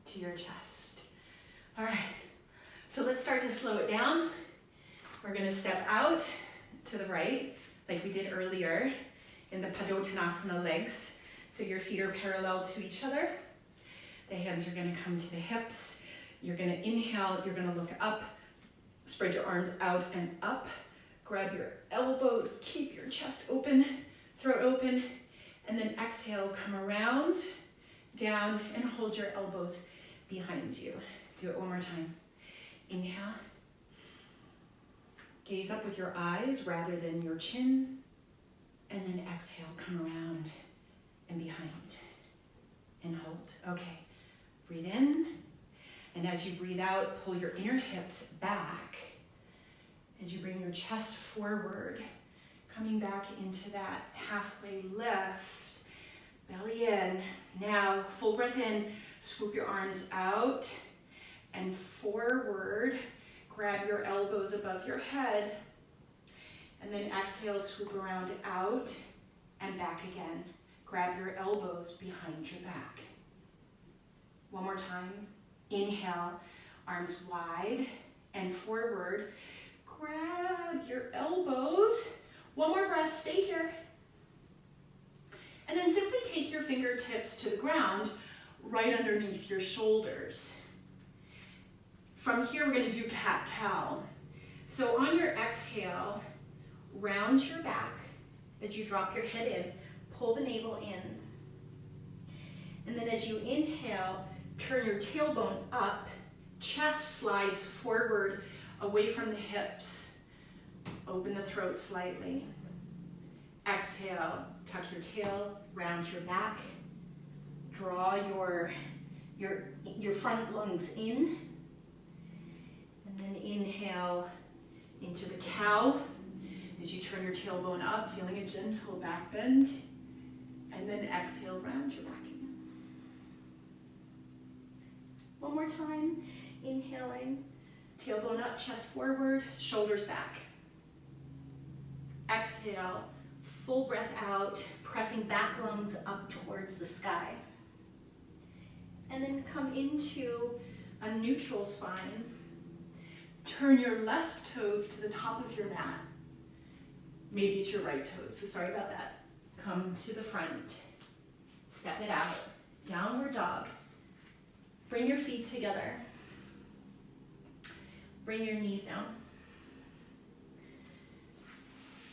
to your chest. All right, so let's start to slow it down. We're gonna step out to the right, like we did earlier in the Padottanasana legs. So your feet are parallel to each other. The hands are gonna come to the hips. You're gonna inhale, you're gonna look up, spread your arms out and up. Grab your elbows, keep your chest open, throat open, and then exhale, come around, down, and hold your elbows behind you. Do it one more time. Inhale. Gaze up with your eyes rather than your chin. And then exhale, come around and behind. And hold. Okay. Breathe in. And as you breathe out, pull your inner hips back. As you bring your chest forward, coming back into that halfway lift. Belly in. Now, full breath in. Swoop your arms out and forward. Grab your elbows above your head. And then exhale, swoop around out and back again. Grab your elbows behind your back. One more time. Inhale, arms wide and forward. Grab your elbows. One more breath, stay here. And then simply take your fingertips to the ground, right underneath your shoulders. From here, we're gonna do cat-cow. So on your exhale, round your back as you drop your head in, pull the navel in. And then as you inhale, turn your tailbone up, chest slides forward away from the hips. Open the throat slightly. Exhale, tuck your tail, round your back. Draw your front lungs in. And then inhale into the cow as you turn your tailbone up, feeling a gentle back bend. And then exhale, round your back again. One more time, inhaling. Tailbone up, chest forward, shoulders back. Exhale, full breath out, pressing back lungs up towards the sky. And then come into a neutral spine. Turn your left toes to the top of your mat. Maybe it's your right toes, so sorry about that. Come to the front. Step it out. Downward dog. Bring your feet together. Bring your knees down.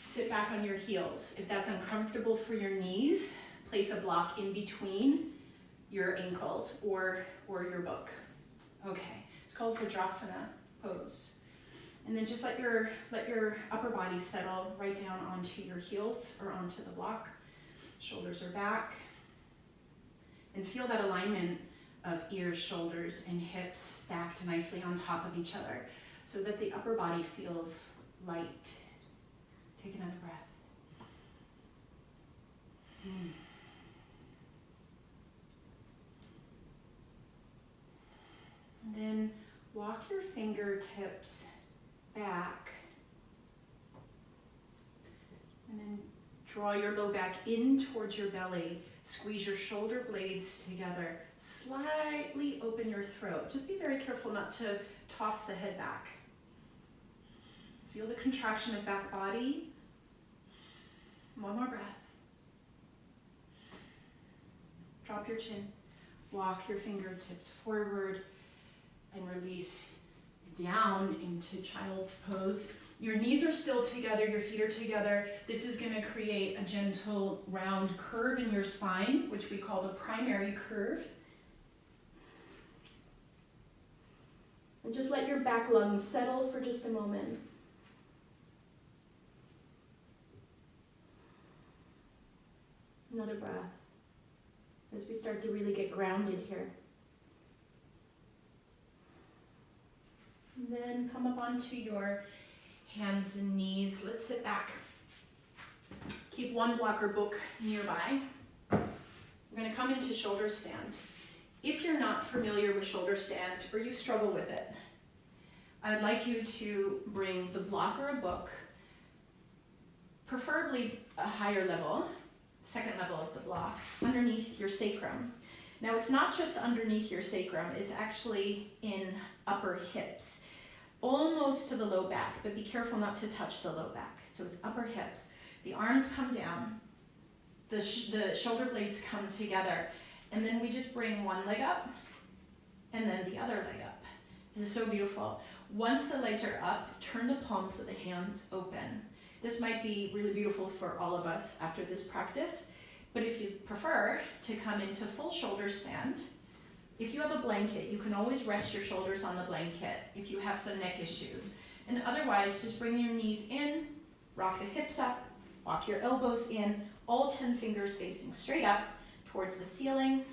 Sit back on your heels. If that's uncomfortable for your knees, place a block in between your ankles or your book. Okay, it's called Vajrasana pose. And then just let your upper body settle right down onto your heels or onto the block. Shoulders are back. And feel that alignment of ears, shoulders, and hips stacked nicely on top of each other so that the upper body feels light. Take another breath. And then walk your fingertips back. And then draw your low back in towards your belly. Squeeze your shoulder blades together. Slightly open your throat. Just be very careful not to toss the head back. Feel the contraction of back body. One more breath. Drop your chin. Walk your fingertips forward and release down into child's pose. Your knees are still together, your feet are together. This is going to create a gentle round curve in your spine, which we call the primary curve. And just let your back lungs settle for just a moment. Another breath as we start to really get grounded here. And then come up onto your hands and knees. Let's sit back. Keep one block or book nearby. We're going to come into shoulder stand. If you're not familiar with shoulder stand or you struggle with it, I'd like you to bring the block or a book, preferably a higher level, second level of the block, underneath your sacrum. Now it's not just underneath your sacrum, it's actually in upper hips, almost to the low back, but be careful not to touch the low back. So it's upper hips. The arms come down, the shoulder blades come together, and then we just bring one leg up and then the other leg up. This is so beautiful. Once the legs are up, turn the palms of the hands open. This might be really beautiful for all of us after this practice, but if you prefer to come into full shoulder stand, if you have a blanket, you can always rest your shoulders on the blanket if you have some neck issues. And otherwise, just bring your knees in, rock the hips up, walk your elbows in, all 10 fingers facing straight up towards the ceiling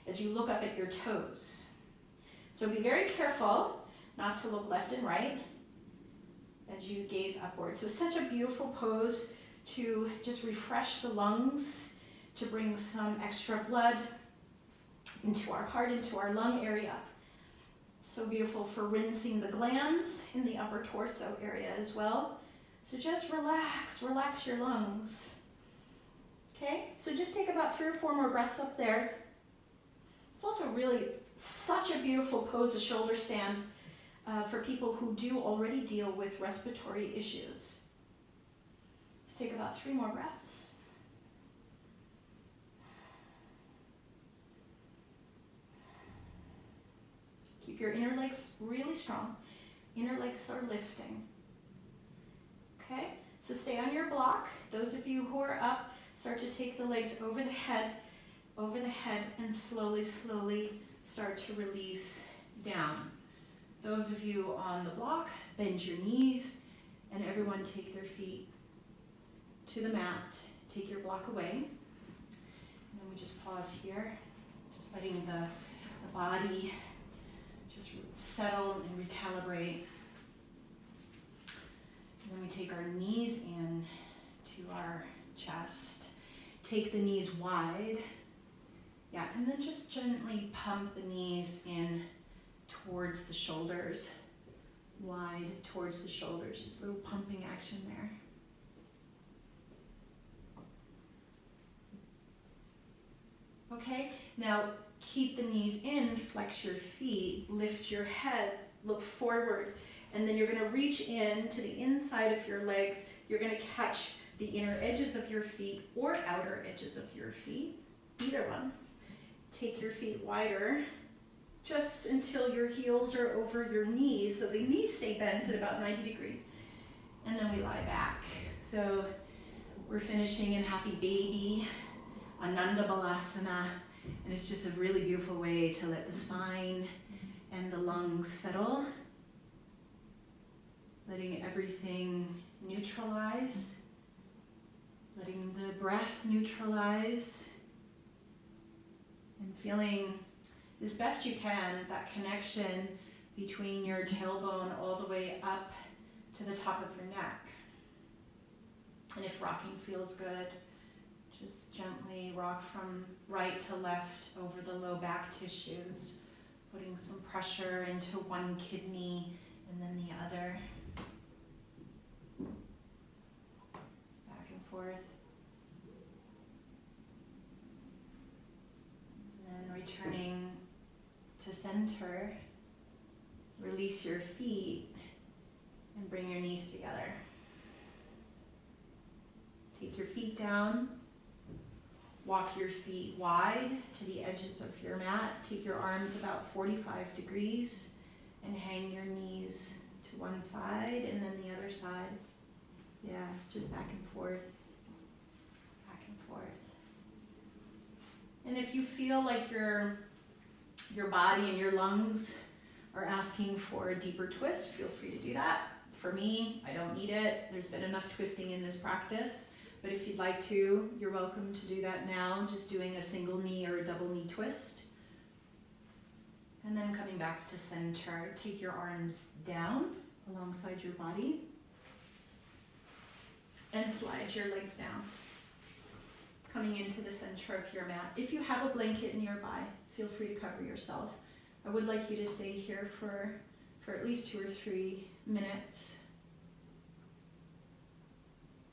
as you look up at your toes. So be very careful not to look left and right as you gaze upward. So such a beautiful pose to just refresh the lungs, to bring some extra blood into our heart, into our lung area. So beautiful for rinsing the glands in the upper torso area as well. So just relax your lungs. Okay, so just take about 3 or 4 more breaths up there. It's also really such a beautiful pose, a shoulder stand, for people who do already deal with respiratory issues. Let's take about 3 more breaths. Keep your inner legs really strong. Inner legs are lifting. Okay, so stay on your block. Those of you who are up, start to take the legs over the head, and slowly start to release down. Those of you on the block, bend your knees, and everyone take their feet to the mat. Take your block away. And then we just pause here, just letting the body just settle and recalibrate. And then we take our knees in to our chest. Take the knees wide. Yeah, and then just gently pump the knees in towards the shoulders, wide towards the shoulders. Just a little pumping action there. Okay, now keep the knees in, flex your feet, lift your head, look forward, and then you're going to reach in to the inside of your legs. You're going to catch the inner edges of your feet or outer edges of your feet, either one. Take your feet wider, just until your heels are over your knees, so the knees stay bent at about 90 degrees. And then we lie back. So we're finishing in Happy Baby, Ananda Balasana, and it's just a really beautiful way to let the spine and the lungs settle, letting everything neutralize, letting the breath neutralize, and feeling as best you can that connection between your tailbone all the way up to the top of your neck. And if rocking feels good, just gently rock from right to left over the low back tissues, putting some pressure into one kidney and then the other. Back and forth. And then returning to center, release your feet and bring your knees together. Take your feet down, walk your feet wide to the edges of your mat. Take your arms about 45 degrees and hang your knees to one side and then the other side. Yeah, just back and forth, back and forth. And if you feel like your body and your lungs are asking for a deeper twist, feel free to do that. For me, I don't need it. There's been enough twisting in this practice. But if you'd like to, you're welcome to do that now, just doing a single knee or a double knee twist. And then coming back to center, take your arms down alongside your body and slide your legs down, coming into the center of your mat. If you have a blanket nearby, feel free to cover yourself. I would like you to stay here for at least 2 or 3 minutes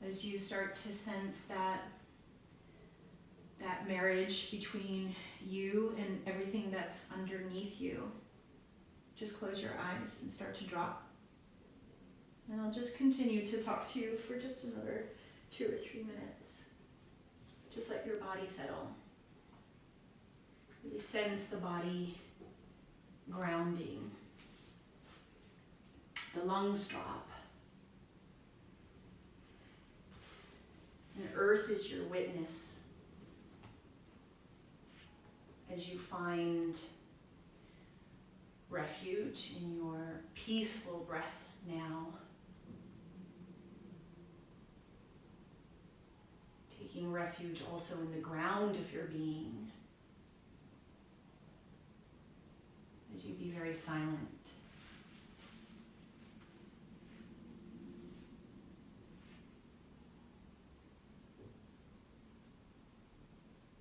as you start to sense that marriage between you and everything that's underneath you. just close your eyes and start to drop. And I'll just continue to talk to you for just another 2 or 3 minutes. Just let your body settle. Really sense the body grounding. The lungs drop. And earth is your witness as you find refuge in your peaceful breath now. Taking refuge also in the ground of your being as you be very silent.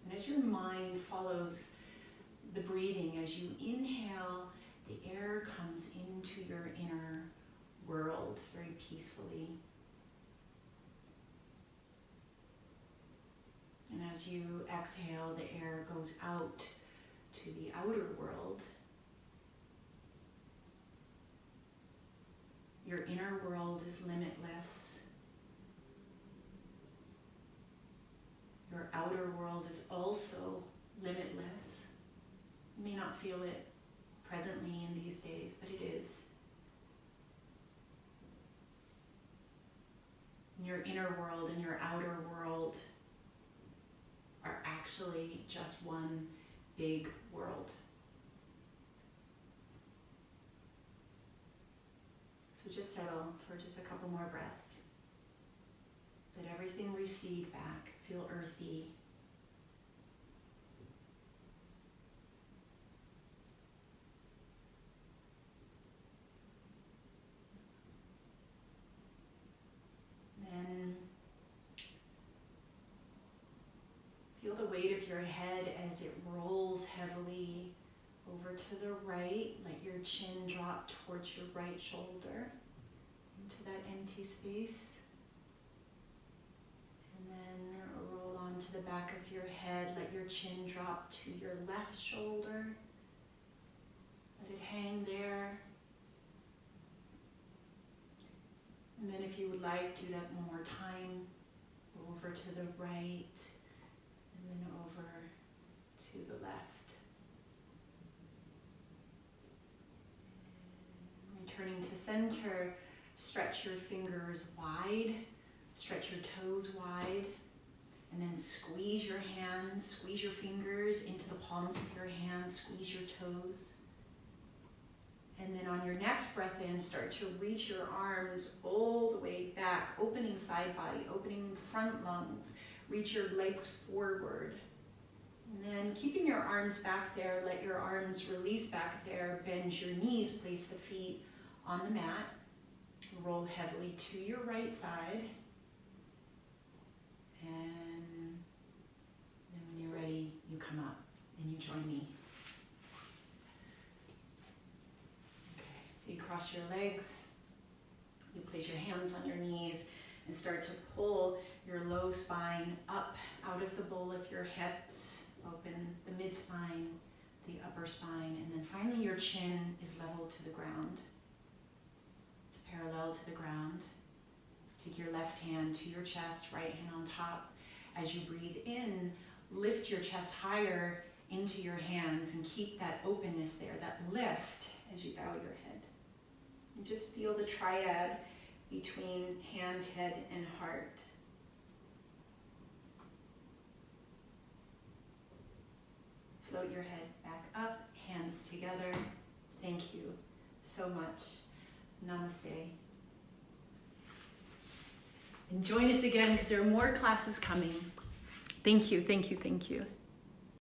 And as your mind follows the breathing, as you inhale, the air comes into your inner world very peacefully. And as you exhale, the air goes out to the outer world. Your inner world is limitless. Your outer world is also limitless. You may not feel it presently in these days, but it is. Your inner world and your outer world are actually just one big world. So just settle for just a couple more breaths. Let everything recede back. Feel earthy. Then feel the weight of your head as it rolls heavily over to the right. Let your chin drop towards your right shoulder into that empty space. And then roll onto the back of your head. Let your chin drop to your left shoulder. Let it hang there. And then if you would like, do that one more time. Over to the right. And then over to the left. Returning to center, stretch your fingers wide, stretch your toes wide, and then squeeze your hands, squeeze your fingers into the palms of your hands, squeeze your toes. And then on your next breath in, start to reach your arms all the way back, opening side body, opening front lungs, reach your legs forward. And then keeping your arms back there, let your arms release back there, bend your knees, place the feet on the mat, roll heavily to your right side, and then when you're ready, you come up and you join me. Okay, so you cross your legs, you place your hands on your knees, and start to pull your low spine up out of the bowl of your hips, open the mid-spine, the upper spine, and then finally your chin is level to the ground. Parallel to the ground. Take your left hand to your chest, right hand on top. As you breathe in, lift your chest higher into your hands and keep that openness there, that lift as you bow your head. And just feel the triad between hand, head, and heart. Float your head back up, hands together. Thank you so much. Namaste. And join us again because there are more classes coming. Thank you, thank you, thank you.